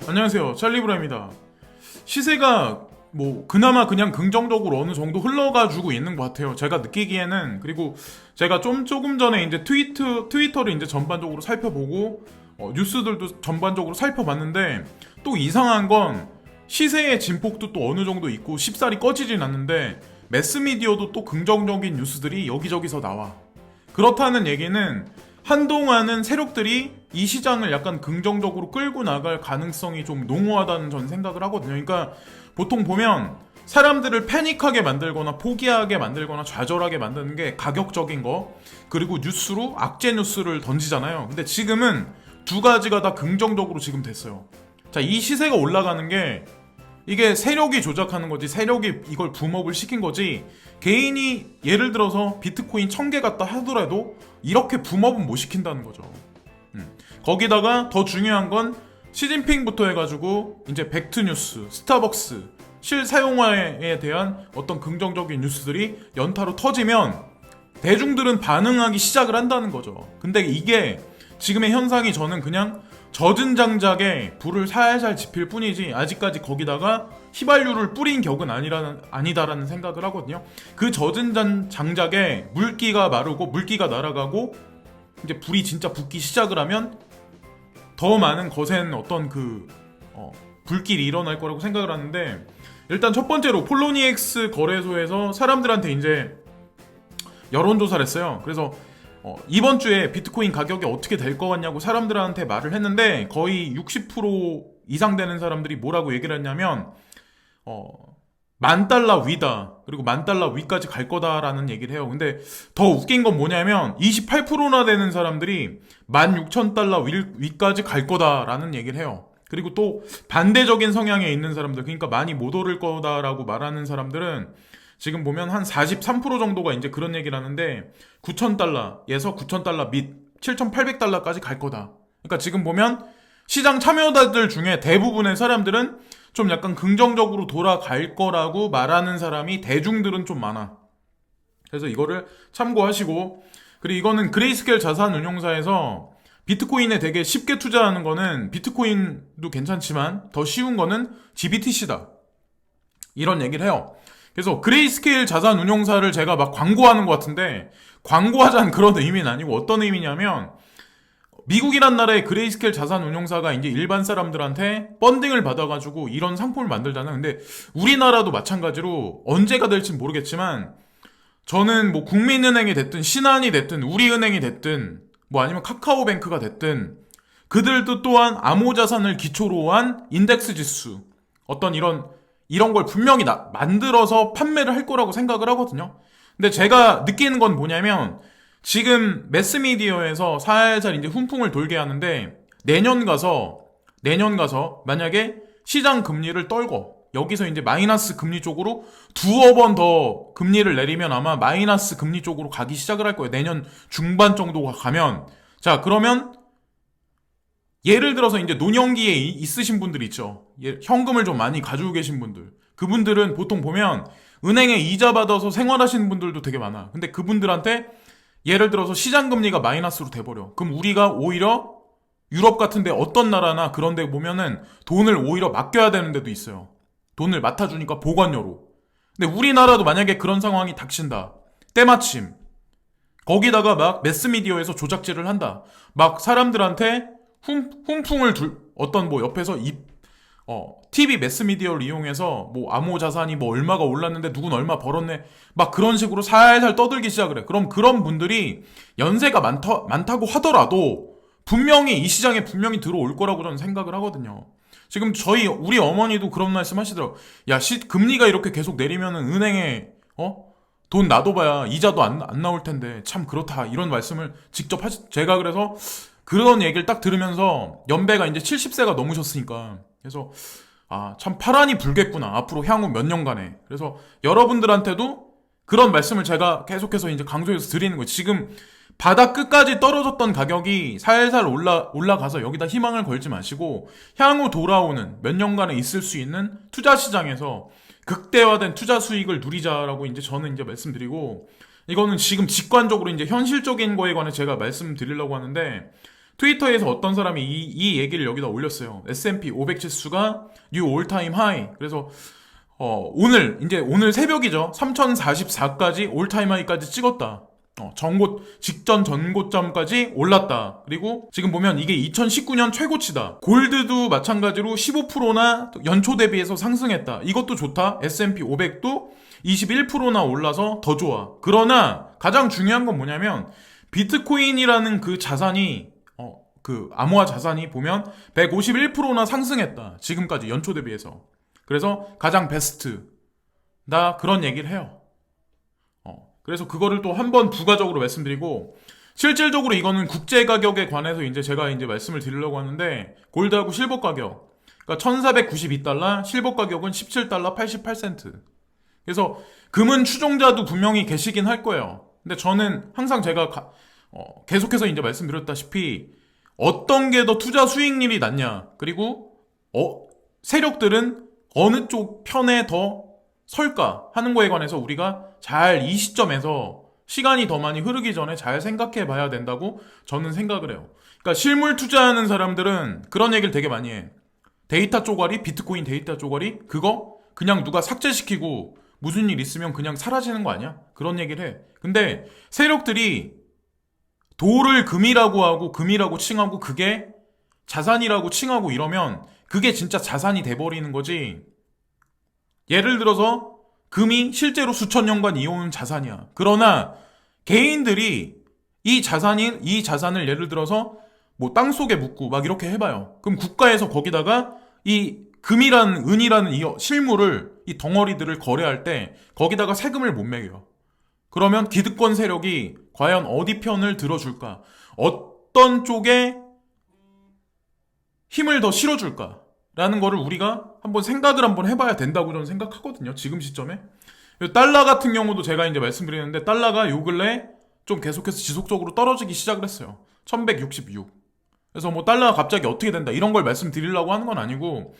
안녕하세요, 찰리브라입니다. 시세가 그나마 그냥 긍정적으로 어느 정도 흘러가지고 있는 것 같아요. 제가 느끼기에는. 그리고 제가 조금 전에 이제 트위터를 이제 전반적으로 살펴보고 뉴스들도 전반적으로 살펴봤는데, 또 이상한 건 시세의 진폭도 또 어느 정도 있고 쉽사리 꺼지진 않는데, 매스미디어도 또 긍정적인 뉴스들이 여기저기서 나와. 그렇다는 얘기는 한동안은 세력들이 이 시장을 약간 긍정적으로 끌고 나갈 가능성이 좀 농후하다는 전 생각을 하거든요. 그러니까 보통 보면 사람들을 패닉하게 만들거나 포기하게 만들거나 좌절하게 만드는 게 가격적인 거, 그리고 뉴스로 악재 뉴스를 던지잖아요. 근데 지금은 두 가지가 다 긍정적으로 지금 됐어요. 자, 이 시세가 올라가는 게 이게 세력이 조작하는 거지, 세력이 이걸 붐업을 시킨 거지, 개인이 예를 들어서 비트코인 1000개 갖다 하더라도 이렇게 붐업은 못 시킨다는 거죠. 거기다가 더 중요한 건 시진핑부터 해가지고 이제 팩트뉴스, 스타벅스, 실사용화에 대한 어떤 긍정적인 뉴스들이 연타로 터지면 대중들은 반응하기 시작을 한다는 거죠. 근데 이게 지금의 현상이 저는 그냥 젖은 장작에 불을 살살 지필 뿐이지, 아직까지 거기다가 휘발유를 뿌린 격은 아니다라는 생각을 하거든요. 그 젖은 장작에 물기가 마르고 물기가 날아가고 이제 불이 진짜 붙기 시작을 하면 더 많은 거센 어떤 불길이 일어날 거라고 생각을 하는데, 일단 첫 번째로 폴로니엑스 거래소에서 사람들한테 이제 여론조사를 했어요. 그래서 이번 주에 비트코인 가격이 어떻게 될 것 같냐고 사람들한테 말을 했는데, 거의 60% 이상 되는 사람들이 뭐라고 얘기를 했냐면 $10,000 위다, 그리고 $10,000 위까지 갈 거다라는 얘기를 해요. 근데 더 웃긴 건 뭐냐면 28%나 되는 사람들이 $16,000 위까지 갈 거다라는 얘기를 해요. 그리고 또 반대적인 성향에 있는 사람들, 그러니까 많이 못 오를 거다라고 말하는 사람들은 지금 보면 한 43% 정도가 이제 그런 얘기를 하는데, $9,000에서 $9,000 밑 $7,800까지 갈 거다. 그러니까 지금 보면 시장 참여자들 중에 대부분의 사람들은 좀 약간 긍정적으로 돌아갈 거라고 말하는 사람이, 대중들은 좀 많아. 그래서 이거를 참고하시고, 그리고 이거는 그레이스케일 자산운용사에서 비트코인에 되게 쉽게 투자하는 거는, 비트코인도 괜찮지만 더 쉬운 거는 GBTC다, 이런 얘기를 해요. 그래서 그레이스케일 자산운용사를 제가 막 광고하는 것 같은데, 광고하자는 그런 의미는 아니고 어떤 의미냐면, 미국이란 나라의 그레이스케일 자산운용사가 이제 일반 사람들한테 펀딩을 받아가지고 이런 상품을 만들잖아요. 근데 우리나라도 마찬가지로 언제가 될진 모르겠지만, 저는 국민은행이 됐든 신한이 됐든 우리은행이 됐든 아니면 카카오뱅크가 됐든, 그들도 또한 암호자산을 기초로 한 인덱스 지수, 어떤 이런 걸 분명히 만들어서 판매를 할 거라고 생각을 하거든요. 근데 제가 느끼는 건 뭐냐면, 지금 매스미디어에서 살살 이제 훈풍을 돌게 하는데, 내년 가서 만약에 시장 금리를 떨고 여기서 이제 마이너스 금리 쪽으로 두어 번 더 금리를 내리면 아마 마이너스 금리 쪽으로 가기 시작을 할 거예요. 내년 중반 정도가 가면. 자, 그러면 예를 들어서 이제 노년기에 있으신 분들 있죠. 현금을 좀 많이 가지고 계신 분들. 그분들은 보통 보면 은행에 이자 받아서 생활하시는 분들도 되게 많아. 근데 그분들한테 예를 들어서 시장 금리가 마이너스로 돼버려. 그럼 우리가 오히려 유럽 같은데 어떤 나라나 그런 데 보면은 돈을 오히려 맡겨야 되는 데도 있어요. 돈을 맡아주니까 보관료로. 근데 우리나라도 만약에 그런 상황이 닥친다, 때마침 거기다가 막 매스미디어에서 조작질을 한다, 막 사람들한테 훈풍을 어떤 옆에서 TV 매스미디어를 이용해서 암호 자산이 얼마가 올랐는데 누군 얼마 벌었네, 막 그런 식으로 살살 떠들기 시작을 해. 그럼 그런 분들이 연세가 많다고 하더라도 분명히 이 시장에 분명히 들어올 거라고 저는 생각을 하거든요. 지금 우리 어머니도 그런 말씀 하시더라고. 야, 금리가 이렇게 계속 내리면은 은행에 돈 놔둬봐야 이자도 안 나올 텐데 참 그렇다, 이런 말씀을 직접 제가 그래서 그런 얘기를 딱 들으면서, 연배가 이제 70세가 넘으셨으니까, 그래서 참 파란이 불겠구나, 앞으로 향후 몇 년간에. 그래서 여러분들한테도 그런 말씀을 제가 계속해서 이제 강조해서 드리는 거예요. 지금 바닥 끝까지 떨어졌던 가격이 살살 올라가서 여기다 희망을 걸지 마시고, 향후 돌아오는 몇 년간에 있을 수 있는 투자 시장에서 극대화된 투자 수익을 누리자라고 이제 저는 이제 말씀드리고, 이거는 지금 직관적으로 이제 현실적인 거에 관해 제가 말씀드리려고 하는데, 트위터에서 어떤 사람이 이 얘기를 여기다 올렸어요. S&P 500 지수가 뉴 올타임 하이. 그래서 오늘 새벽이죠. 3044까지 올타임 하이까지 찍었다. 직전 전고점까지 올랐다. 그리고 지금 보면 이게 2019년 최고치다. 골드도 마찬가지로 15%나 연초 대비해서 상승했다. 이것도 좋다. S&P 500도 21%나 올라서 더 좋아. 그러나 가장 중요한 건 뭐냐면 비트코인이라는 그 자산이 그 암호화 자산이 보면 151%나 상승했다. 지금까지 연초 대비해서. 그래서 가장 베스트. 나 그런 얘기를 해요. 그래서 그거를 또 한 번 부가적으로 말씀드리고, 실질적으로 이거는 국제 가격에 관해서 이제 제가 이제 말씀을 드리려고 하는데, 골드하고 실버 가격. 그러니까 1492달러, 실버 가격은 17달러 88센트. 그래서 금은 추종자도 분명히 계시긴 할 거예요. 근데 저는 항상 제가 계속해서 이제 말씀드렸다시피 어떤 게 더 투자 수익률이 낮냐, 그리고 세력들은 어느 쪽 편에 더 설까 하는 거에 관해서 우리가 잘 이 시점에서 시간이 더 많이 흐르기 전에 잘 생각해 봐야 된다고 저는 생각을 해요. 그러니까 실물 투자하는 사람들은 그런 얘기를 되게 많이 해. 데이터 쪼가리, 비트코인 데이터 쪼가리, 그거 그냥 누가 삭제시키고 무슨 일 있으면 그냥 사라지는 거 아니야? 그런 얘기를 해. 근데 세력들이 돌을 금이라고 하고 금이라고 칭하고 그게 자산이라고 칭하고 이러면 그게 진짜 자산이 돼버리는 거지. 예를 들어서 금이 실제로 수천 년간 이어온 자산이야. 그러나 개인들이 이 자산을 예를 들어서 뭐 땅속에 묻고 막 이렇게 해봐요. 그럼 국가에서 거기다가 이 금이라는 은이라는 이 실물을, 이 덩어리들을 거래할 때 거기다가 세금을 못 매겨. 그러면 기득권 세력이 과연 어디 편을 들어줄까? 어떤 쪽에 힘을 더 실어줄까? 라는 거를 우리가 생각을 한번 해봐야 된다고 저는 생각하거든요. 지금 시점에. 달러 같은 경우도 제가 이제 말씀드리는데, 달러가 요 근래 좀 계속해서 지속적으로 떨어지기 시작을 했어요. 1166. 그래서 뭐 달러가 갑자기 어떻게 된다 이런 걸 말씀드리려고 하는 건 아니고,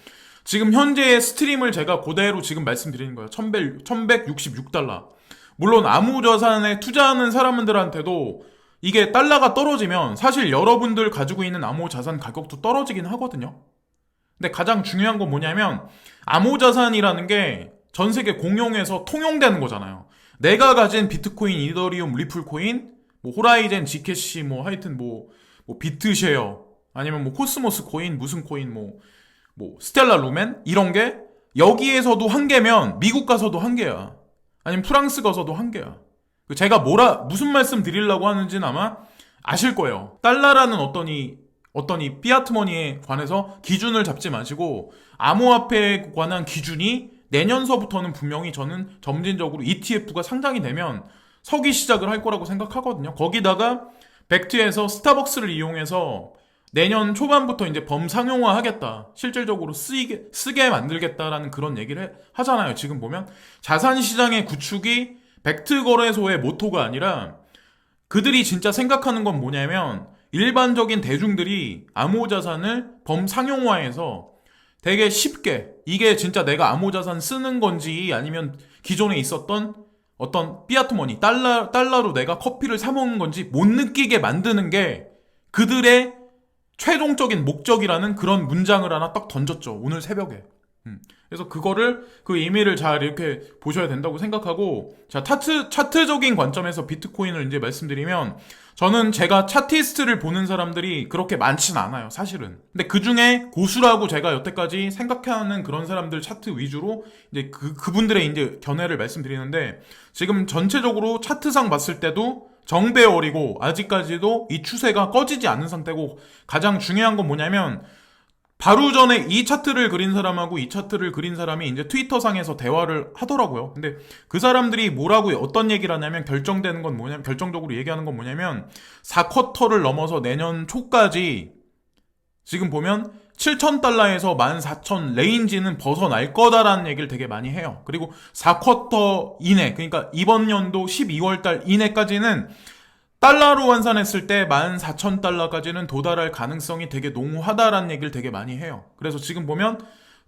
지금 현재의 스트림을 제가 그대로 지금 말씀드리는 거예요. 1166달러. 물론 암호자산에 투자하는 사람들한테도 이게 달러가 떨어지면 사실 여러분들 가지고 있는 암호자산 가격도 떨어지긴 하거든요. 근데 가장 중요한 건 뭐냐면 암호자산이라는 게 전 세계 공용해서 통용되는 거잖아요. 내가 가진 비트코인, 이더리움, 리플코인, 뭐 호라이젠, 지캐시, 뭐 하여튼 뭐 비트쉐어, 아니면 뭐 코스모스 코인, 무슨 코인, 뭐 스텔라 루멘 이런 게 여기에서도 한 개면 미국 가서도 한 개야. 아니면 프랑스 가서도 한 개야. 제가 무슨 말씀 드리려고 하는지는 아마 아실 거예요. 달러라는 어떤 이 피아트머니에 관해서 기준을 잡지 마시고 암호화폐에 관한 기준이 내년서부터는 분명히 저는 점진적으로 ETF가 상장이 되면 서기 시작을 할 거라고 생각하거든요. 거기다가 벡트에서 스타벅스를 이용해서 내년 초반부터 이제 범상용화 하겠다. 실질적으로 쓰게 만들겠다라는 그런 얘기를 하잖아요. 지금 보면 자산시장의 구축이 벡트 거래소의 모토가 아니라 그들이 진짜 생각하는 건 뭐냐면 일반적인 대중들이 암호자산을 범상용화해서 되게 쉽게 이게 진짜 내가 암호자산 쓰는 건지 아니면 기존에 있었던 어떤 피아트머니 달러로 내가 커피를 사 먹는 건지 못 느끼게 만드는 게 그들의 최종적인 목적이라는 그런 문장을 하나 딱 던졌죠. 오늘 새벽에. 그래서 그 의미를 잘 이렇게 보셔야 된다고 생각하고, 자, 차트적인 관점에서 비트코인을 이제 말씀드리면, 저는 제가 차티스트를 보는 사람들이 그렇게 많진 않아요, 사실은. 근데 그 중에 고수라고 제가 여태까지 생각하는 그런 사람들 차트 위주로 이제 그분들의 이제 견해를 말씀드리는데, 지금 전체적으로 차트상 봤을 때도 정배월이고, 아직까지도 이 추세가 꺼지지 않은 상태고, 가장 중요한 건 뭐냐면, 바로 전에 이 차트를 그린 사람하고 이 차트를 그린 사람이 이제 트위터상에서 대화를 하더라고요. 근데 그 사람들이 어떤 얘기를 하냐면 결정적으로 얘기하는 건 뭐냐면 4쿼터를 넘어서 내년 초까지 지금 보면 7,000달러에서 14,000 레인지는 벗어날 거다라는 얘기를 되게 많이 해요. 그리고 4쿼터 이내, 그러니까 이번 연도 12월달 이내까지는 달러로 환산했을 때 14,000달러까지는 도달할 가능성이 되게 농후하다라는 얘기를 되게 많이 해요. 그래서 지금 보면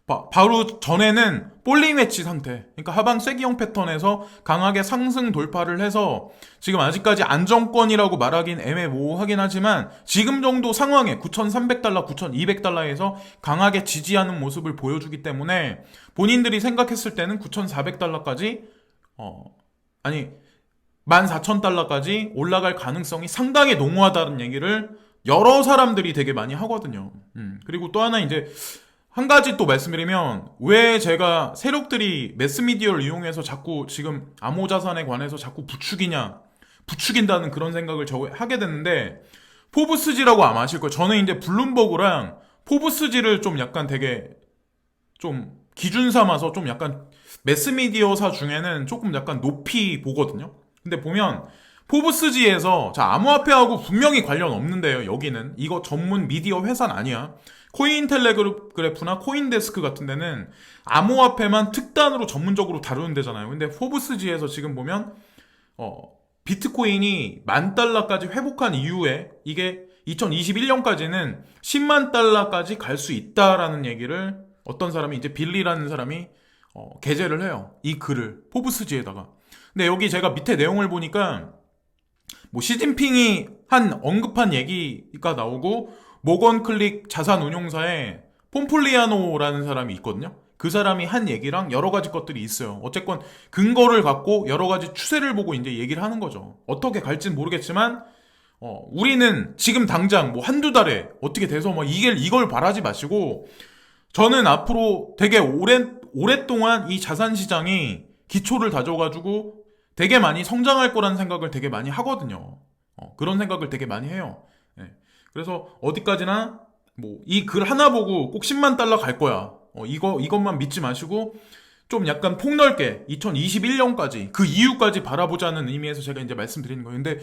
바로 전에는 볼링 웨지 상태, 그러니까 하방 쐐기형 패턴에서 강하게 상승 돌파를 해서 지금 아직까지 안정권이라고 말하긴 애매모호하긴 하지만 지금 정도 상황에 9,300달러, 9,200달러에서 강하게 지지하는 모습을 보여주기 때문에 본인들이 생각했을 때는 9,400달러까지 아니 14,000달러까지 올라갈 가능성이 상당히 농후하다는 얘기를 여러 사람들이 되게 많이 하거든요. 그리고 또 하나 이제 한 가지 또 말씀드리면 왜 제가 세력들이 매스미디어를 이용해서 자꾸 지금 암호자산에 관해서 자꾸 부추긴다는 그런 생각을 하게 됐는데, 포브스지라고 아마 아실 거예요. 저는 이제 블룸버그랑 포브스지를 좀 약간 되게 좀 기준 삼아서 좀 약간 매스미디어사 중에는 조금 약간 높이 보거든요. 근데 보면 포브스지에서, 자, 암호화폐하고 분명히 관련 없는데요. 여기는 이거 전문 미디어 회사는 아니야. 코인텔레그래프나 코인데스크 같은 데는 암호화폐만 특단으로 전문적으로 다루는 데잖아요. 근데 포브스지에서 지금 보면 비트코인이 10,000달러까지 회복한 이후에 이게 2021년까지는 10만 달러까지 갈 수 있다라는 얘기를 어떤 사람이, 이제 빌리라는 사람이 게재를 해요. 이 글을 포브스지에다가. 근데 여기 제가 밑에 내용을 보니까 뭐 시진핑이 언급한 얘기가 나오고, 모건 클릭 자산 운용사에 폼플리아노라는 사람이 있거든요. 그 사람이 한 얘기랑 여러 가지 것들이 있어요. 어쨌건 근거를 갖고 여러 가지 추세를 보고 이제 얘기를 하는 거죠. 어떻게 갈지는 모르겠지만 우리는 지금 당장 뭐 한두 달에 어떻게 돼서 뭐 이걸 바라지 마시고, 저는 앞으로 되게 오랫동안 이 자산 시장이 기초를 다져가지고 되게 많이 성장할 거라는 생각을 되게 많이 하거든요. 그런 생각을 되게 많이 해요. 네. 그래서 어디까지나 뭐 이 글 하나 보고 꼭 10만 달러 갈 거야, 이것만 믿지 마시고 좀 약간 폭넓게 2021년까지 그 이후까지 바라보자는 의미에서 제가 이제 말씀드리는 거예요. 근데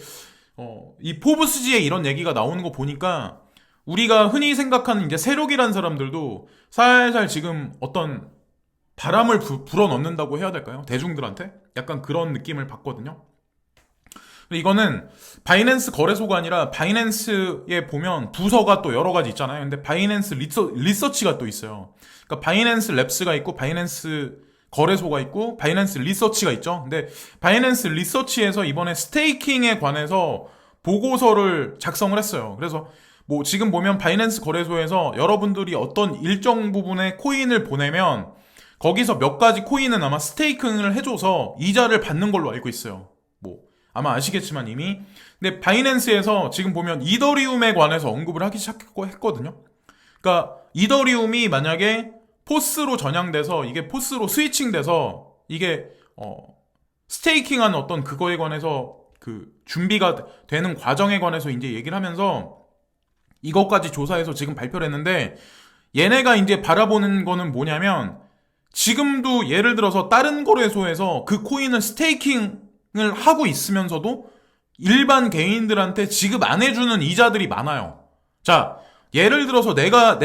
이 포브스지에 이런 얘기가 나오는 거 보니까 우리가 흔히 생각하는 이제 세력이란 사람들도 살살 지금 어떤 바람을 불어넣는다고 해야 될까요? 대중들한테 약간 그런 느낌을 받거든요. 이거는 바이낸스 거래소가 아니라 바이낸스에 보면 부서가 또 여러 가지 있잖아요. 근데 바이낸스 리서치가 또 있어요. 그러니까 바이낸스 랩스가 있고 바이낸스 거래소가 있고 바이낸스 리서치가 있죠. 근데 바이낸스 리서치에서 이번에 스테이킹에 관해서 보고서를 작성을 했어요. 그래서 뭐 지금 보면 바이낸스 거래소에서 여러분들이 어떤 일정 부분의 코인을 보내면 거기서 몇 가지 코인은 아마 스테이킹을 해줘서 이자를 받는 걸로 알고 있어요. 뭐 아마 아시겠지만 이미. 근데 바이낸스에서 지금 보면 이더리움에 관해서 언급을 하기 시작했거든요. 그러니까 이더리움이 만약에 포스로 전향돼서 이게 포스로 스위칭돼서 이게 스테이킹하는 어떤 그거에 관해서 그 준비가 되는 과정에 관해서 이제 얘기를 하면서 이것까지 조사해서 지금 발표를 했는데, 얘네가 이제 바라보는 거는 뭐냐면 지금도 예를 들어서 다른 거래소에서 그 코인을 스테이킹을 하고 있으면서도 일반 개인들한테 지급 안 해주는 이자들이 많아요. 자, 예를 들어서 내가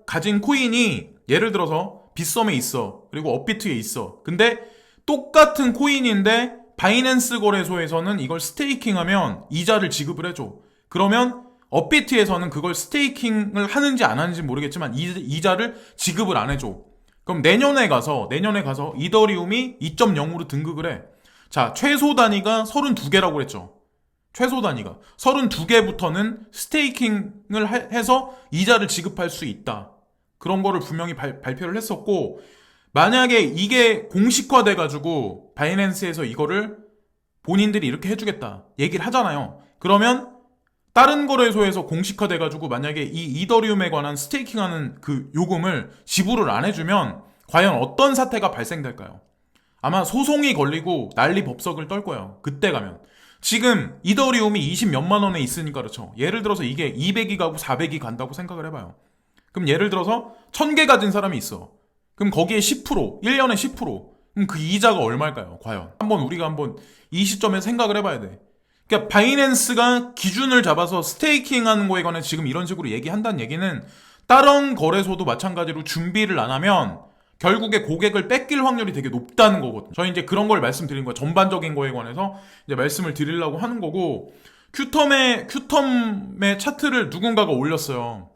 가진 코인이 예를 들어서 빗썸에 있어, 그리고 업비트에 있어. 근데 똑같은 코인인데 바이낸스 거래소에서는 이걸 스테이킹하면 이자를 지급을 해줘. 그러면 업비트에서는 그걸 스테이킹을 하는지 안 하는지 모르겠지만 이자를 지급을 안 해줘. 그럼 내년에 가서 이더리움이 2.0으로 등극을 해. 자, 최소 단위가 32개라고 그랬죠. 최소 단위가 32개부터는 스테이킹을 해서 이자를 지급할 수 있다. 그런 거를 분명히 발표를 했었고, 만약에 이게 공식화돼가지고 바이낸스에서 이거를 본인들이 이렇게 해주겠다 얘기를 하잖아요. 그러면 다른 거래소에서 공식화돼가지고 만약에 이 이더리움에 관한 스테이킹하는 그 요금을 지불을 안 해주면 과연 어떤 사태가 발생될까요? 아마 소송이 걸리고 난리 법석을 떨 거예요. 그때 가면. 지금 이더리움이 20몇만 원에 있으니까 그렇죠. 예를 들어서 이게 200이 가고 400이 간다고 생각을 해봐요. 그럼 예를 들어서 1000개 가진 사람이 있어. 그럼 거기에 10%, 1년에 10%. 그럼 그 이자가 얼마일까요? 과연. 우리가 이 시점에 생각을 해봐야 돼. 그러니까 바이낸스가 기준을 잡아서 스테이킹하는 거에 관해 지금 이런 식으로 얘기한다는 얘기는 다른 거래소도 마찬가지로 준비를 안 하면 결국에 고객을 뺏길 확률이 되게 높다는 거거든요. 저희 이제 그런 걸 말씀드린 거예요. 전반적인 거에 관해서 이제 말씀을 드리려고 하는 거고, 큐텀의 차트를 누군가가 올렸어요.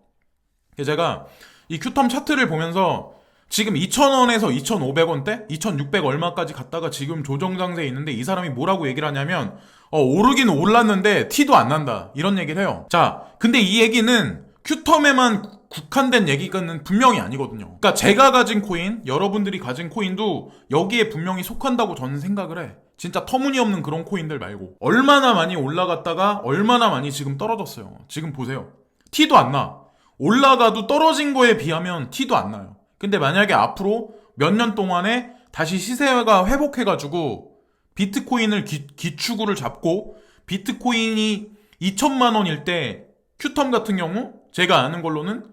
제가 이 큐텀 차트를 보면서 지금 2,000원에서 2,500원대? 2,600 얼마까지 갔다가 지금 조정장세에 있는데 이 사람이 뭐라고 얘기를 하냐면 오르긴 올랐는데 티도 안 난다 이런 얘기를 해요. 자, 근데 이 얘기는 큐텀에만 국한된 얘기는 분명히 아니거든요. 그러니까 제가 가진 코인, 여러분들이 가진 코인도 여기에 분명히 속한다고 저는 생각을 해. 진짜 터무니없는 그런 코인들 말고. 얼마나 많이 올라갔다가 얼마나 많이 지금 떨어졌어요. 지금 보세요. 티도 안 나. 올라가도 떨어진 거에 비하면 티도 안 나요. 근데 만약에 앞으로 몇 년 동안에 다시 시세가 회복해가지고 비트코인을 기축으를 잡고 비트코인이 2천만 원일 때 큐텀 같은 경우 제가 아는 걸로는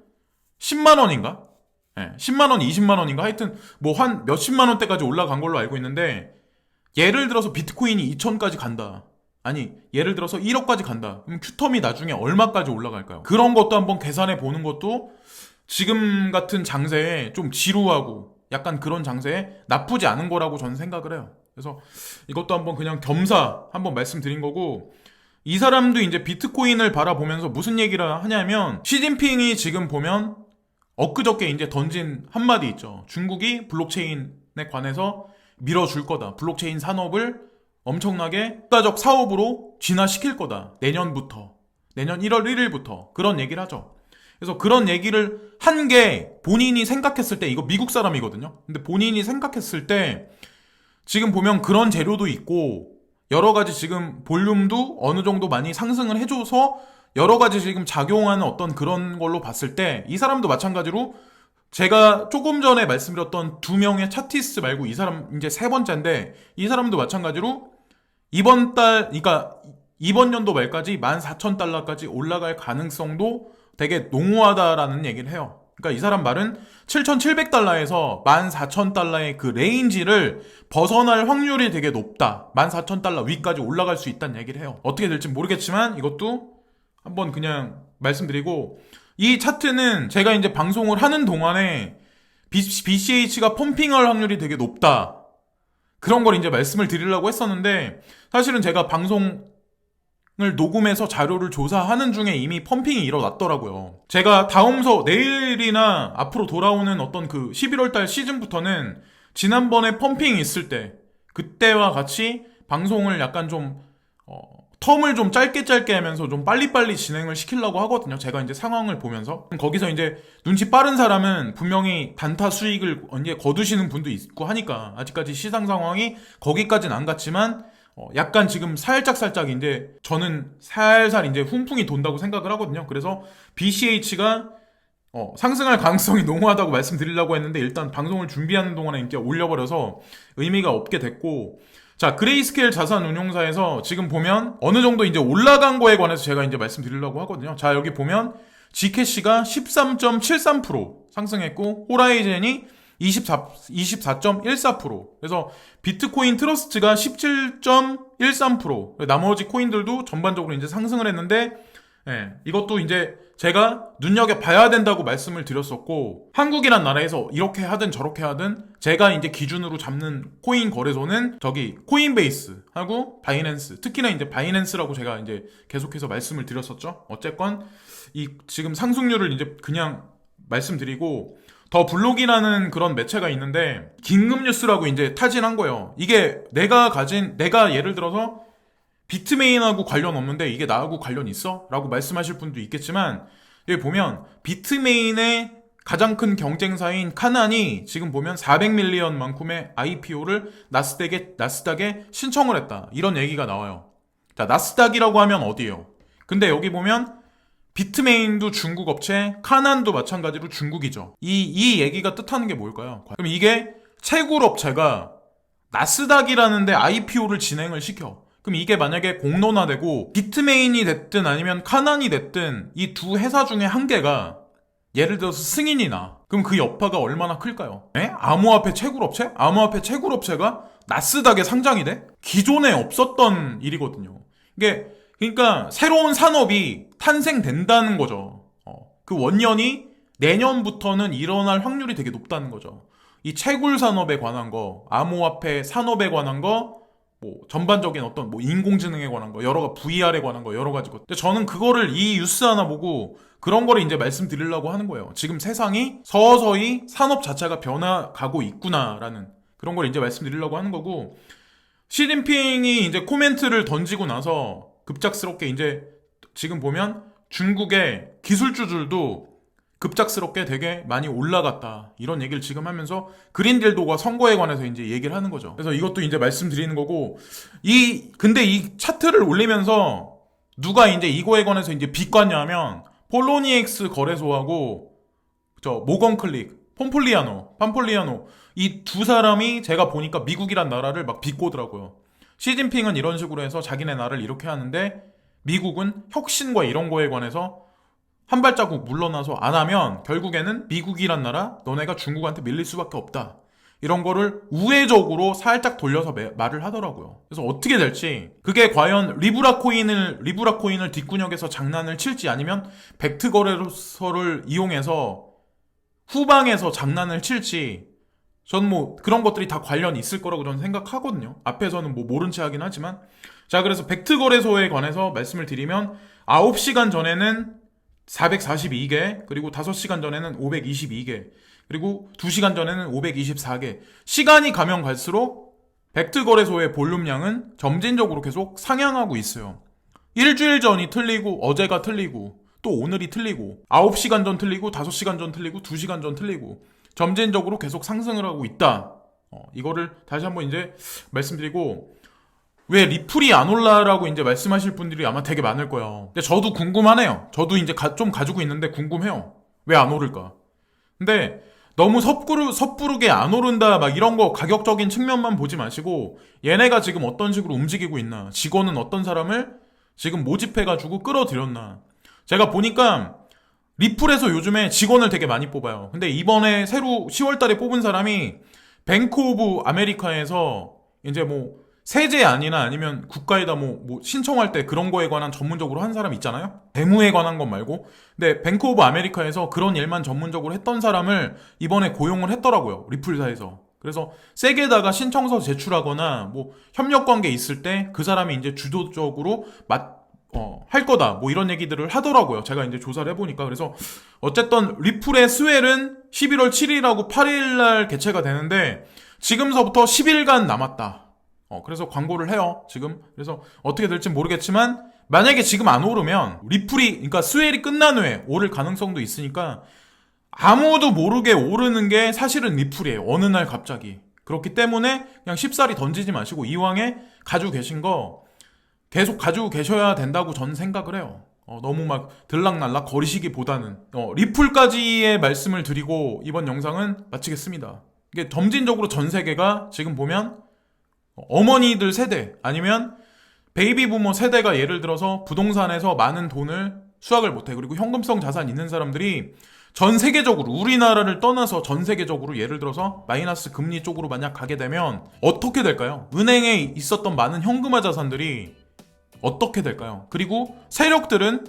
10만 원인가? 네, 10만 원, 20만 원인가? 하여튼 뭐 한 몇십만 원대까지 올라간 걸로 알고 있는데 예를 들어서 비트코인이 2천까지 간다. 아니 예를 들어서 1억까지 간다. 그럼 큐텀이 나중에 얼마까지 올라갈까요? 그런 것도 한번 계산해 보는 것도 지금 같은 장세에 좀 지루하고 약간 그런 장세에 나쁘지 않은 거라고 저는 생각을 해요. 그래서 이것도 한번 그냥 겸사 한번 말씀드린 거고, 이 사람도 이제 비트코인을 바라보면서 무슨 얘기를 하냐면 시진핑이 지금 보면 엊그저께 이제 던진 한마디 있죠. 중국이 블록체인에 관해서 밀어줄 거다. 블록체인 산업을 엄청나게 국가적 사업으로 진화시킬 거다. 내년부터. 내년 1월 1일부터. 그런 얘기를 하죠. 그래서 그런 얘기를 한 게 본인이 생각했을 때, 이거 미국 사람이거든요. 근데 본인이 생각했을 때 지금 보면 그런 재료도 있고 여러 가지 지금 볼륨도 어느 정도 많이 상승을 해줘서 여러 가지 지금 작용하는 어떤 그런 걸로 봤을 때 이 사람도 마찬가지로 제가 조금 전에 말씀드렸던 두 명의 차티스트 말고 이 사람 이제 세 번째인데 이 사람도 마찬가지로 그러니까 이번 연도 말까지 14,000달러까지 올라갈 가능성도 되게 농후하다라는 얘기를 해요. 그러니까 이 사람 말은 7,700달러에서 14,000달러의 그 레인지를 벗어날 확률이 되게 높다. 14,000달러 위까지 올라갈 수 있다는 얘기를 해요. 어떻게 될지 모르겠지만 이것도 한번 그냥 말씀드리고, 이 차트는 제가 이제 방송을 하는 동안에 BCH가 펌핑할 확률이 되게 높다. 그런 걸 이제 말씀을 드리려고 했었는데 사실은 제가 방송을 녹음해서 자료를 조사하는 중에 이미 펌핑이 일어났더라고요. 제가 내일이나 앞으로 돌아오는 어떤 그 11월달 시즌부터는 지난번에 펌핑이 있을 때 그때와 같이 방송을 약간 좀 텀을 좀 짧게 하면서 좀 빨리빨리 진행을 시키려고 하거든요. 제가 이제 상황을 보면서. 거기서 이제 눈치 빠른 사람은 분명히 단타 수익을 언제 거두시는 분도 있고 하니까 아직까지 시장 상황이 거기까지는 안 갔지만 약간 지금 살짝 이제 저는 살살 이제 훈풍이 돈다고 생각을 하거든요. 그래서 BCH가 상승할 가능성이 농후하다고 말씀드리려고 했는데 일단 방송을 준비하는 동안에 이렇게 올려버려서 의미가 없게 됐고, 자, 그레이스케일 자산운용사에서 지금 보면 어느 정도 이제 올라간 거에 관해서 제가 이제 말씀드리려고 하거든요. 자, 여기 보면 G캐시가 13.73% 상승했고 호라이젠이 24.14%. 그래서 비트코인 트러스트가 17.13%. 나머지 코인들도 전반적으로 이제 상승을 했는데, 이것도 이제 제가 눈여겨봐야 된다고 말씀을 드렸었고, 한국이란 나라에서 이렇게 하든 저렇게 하든 제가 이제 기준으로 잡는 코인 거래소는 저기 코인베이스하고 바이낸스, 특히나 이제 바이낸스라고 제가 이제 계속해서 말씀을 드렸었죠. 어쨌건 이 지금 상승률을 이제 그냥 말씀드리고, 더 블록이라는 그런 매체가 있는데 긴급뉴스라고 이제 타진한 거예요. 이게 내가 예를 들어서 비트메인하고 관련 없는데 이게 나하고 관련 있어? 라고 말씀하실 분도 있겠지만, 여기 보면 비트메인의 가장 큰 경쟁사인 카난이 지금 보면 400밀리언만큼의 IPO를 나스닥에 신청을 했다. 이런 얘기가 나와요. 자, 나스닥이라고 하면 어디예요? 근데 여기 보면 비트메인도 중국 업체, 카난도 마찬가지로 중국이죠. 이 얘기가 뜻하는 게 뭘까요? 그럼 이게 채굴 업체가 나스닥이라는데 IPO를 진행을 시켜. 그럼 이게 만약에 공론화되고 비트메인이 됐든 아니면 카난이 됐든 이 두 회사 중에 한 개가 예를 들어서 승인이 나. 그럼 그 여파가 얼마나 클까요? 암호화폐 채굴업체? 암호화폐 채굴업체가 나스닥에 상장이 돼? 기존에 없었던 일이거든요. 그러니까 새로운 산업이 탄생된다는 거죠. 그 원년이 내년부터는 일어날 확률이 되게 높다는 거죠. 이 채굴 산업에 관한 거, 암호화폐 산업에 관한 거, 뭐 전반적인 어떤 뭐 인공지능에 관한 거, VR에 관한 거 여러 가지 것. 근데 저는 그거를 이 뉴스 하나 보고 그런 거를 이제 말씀드리려고 하는 거예요. 지금 세상이 서서히 산업 자체가 변화가고 있구나라는 그런 걸 이제 말씀드리려고 하는 거고, 시진핑이 이제 코멘트를 던지고 나서 급작스럽게 이제 지금 보면 중국의 기술주들도 급작스럽게 되게 많이 올라갔다, 이런 얘기를 지금 하면서 그린딜도가 선거에 관해서 이제 얘기를 하는 거죠. 그래서 이것도 이제 말씀드리는 거고, 근데 이 차트를 올리면서 누가 이제 이거에 관해서 이제 비꼬았냐면 폴로니엑스 거래소하고 저 모건클릭, 팜폴리아노 이 두 사람이 제가 보니까 미국이란 나라를 막 비꼬더라고요. 시진핑은 이런 식으로 해서 자기네 나라를 이렇게 하는데 미국은 혁신과 이런 거에 관해서 한 발자국 물러나서 안 하면 결국에는 미국이란 나라, 너네가 중국한테 밀릴 수밖에 없다, 이런 거를 우회적으로 살짝 돌려서 말을 하더라고요. 그래서 어떻게 될지, 그게 과연 리브라 코인을 뒷구녕에서 장난을 칠지, 아니면 벡트 거래소를 이용해서 후방에서 장난을 칠지, 전 뭐 그런 것들이 다 관련이 있을 거라고 저는 생각하거든요. 앞에서는 뭐 모른 체 하긴 하지만. 자, 그래서 벡트 거래소에 관해서 말씀을 드리면 9시간 전에는 442개, 그리고 5시간 전에는 522개, 그리고 2시간 전에는 524개. 시간이 가면 갈수록 벡트 거래소의 볼륨량은 점진적으로 계속 상향하고 있어요. 일주일 전이 틀리고, 어제가 틀리고, 또 오늘이 틀리고, 9시간 전 틀리고, 5시간 전 틀리고, 2시간 전 틀리고, 점진적으로 계속 상승을 하고 있다. 이거를 다시 한번 이제 말씀드리고, 왜 리플이 안 올라라고 이제 말씀하실 분들이 아마 되게 많을 거예요. 근데 저도 궁금하네요. 저도 이제 좀 가지고 있는데 궁금해요. 왜 안 오를까? 근데 너무 섣부르게 안 오른다 막 이런 거 가격적인 측면만 보지 마시고, 얘네가 지금 어떤 식으로 움직이고 있나, 직원은 어떤 사람을 지금 모집해가지고 끌어들였나. 제가 보니까 리플에서 요즘에 직원을 되게 많이 뽑아요. 근데 이번에 새로 10월달에 뽑은 사람이 뱅크 오브 아메리카에서 이제 뭐 세제안이나 아니면 국가에다 뭐 신청할 때 그런 거에 관한 전문적으로 한 사람 있잖아요? 재무에 관한 것 말고. 근데 뱅크 오브 아메리카에서 그런 일만 전문적으로 했던 사람을 이번에 고용을 했더라고요, 리플사에서. 그래서 세게다가 신청서 제출하거나 뭐 협력 관계 있을 때 그 사람이 이제 주도적으로 할 거다, 뭐 이런 얘기들을 하더라고요. 제가 이제 조사를 해보니까. 그래서 어쨌든 리플의 스웰은 11월 7일하고 8일날 개최가 되는데 지금서부터 10일간 남았다. 그래서 광고를 해요, 지금. 그래서 어떻게 될지 모르겠지만, 만약에 지금 안 오르면 그러니까 스웰이 끝난 후에 오를 가능성도 있으니까 아무도 모르게 오르는 게 사실은 리플이에요, 어느 날 갑자기. 그렇기 때문에 그냥 쉽사리 던지지 마시고 이왕에 가지고 계신 거 계속 가지고 계셔야 된다고 저는 생각을 해요. 너무 막 들락날락 거리시기보다는. 리플까지의 말씀을 드리고 이번 영상은 마치겠습니다. 이게 점진적으로 전 세계가 지금 보면 어머니들 세대, 아니면 베이비 부머 세대가 예를 들어서 부동산에서 많은 돈을 수확을 못해, 그리고 현금성 자산 있는 사람들이 전 세계적으로, 우리나라를 떠나서 전 세계적으로 예를 들어서 마이너스 금리 쪽으로 만약 가게 되면 어떻게 될까요? 은행에 있었던 많은 현금화 자산들이 어떻게 될까요? 그리고 세력들은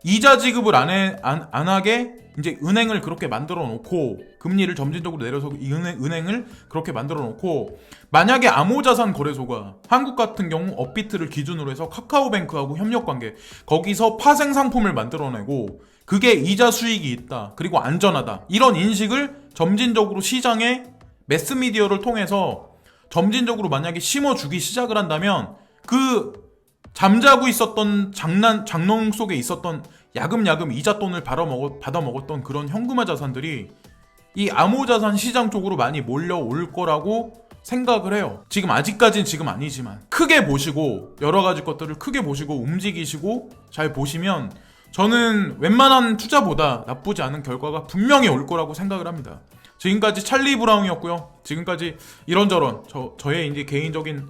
이자 지급을 안 하게 이제 은행을 그렇게 만들어 놓고, 금리를 점진적으로 내려서 이 은행을 그렇게 만들어 놓고, 만약에 암호자산 거래소가 한국 같은 경우 업비트를 기준으로 해서 카카오뱅크하고 협력관계, 거기서 파생 상품을 만들어내고 그게 이자 수익이 있다, 그리고 안전하다, 이런 인식을 점진적으로 시장에 매스미디어를 통해서 점진적으로 만약에 심어주기 시작을 한다면, 그 잠자고 있었던 장롱 속에 있었던 야금야금 이자 돈을 받아먹었던 그런 현금화 자산들이 이 암호자산 시장 쪽으로 많이 몰려올 거라고 생각을 해요. 아직까지는 지금 아니지만 크게 보시고, 여러 가지 것들을 크게 보시고 움직이시고 잘 보시면 저는 웬만한 투자보다 나쁘지 않은 결과가 분명히 올 거라고 생각을 합니다. 지금까지 찰리 브라운이었고요. 지금까지 이런저런 저의 이제 개인적인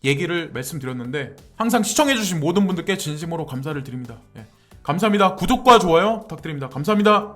얘기를 말씀드렸는데, 항상 시청해주신 모든 분들께 진심으로 감사를 드립니다. 감사합니다. 구독과 좋아요 부탁드립니다. 감사합니다.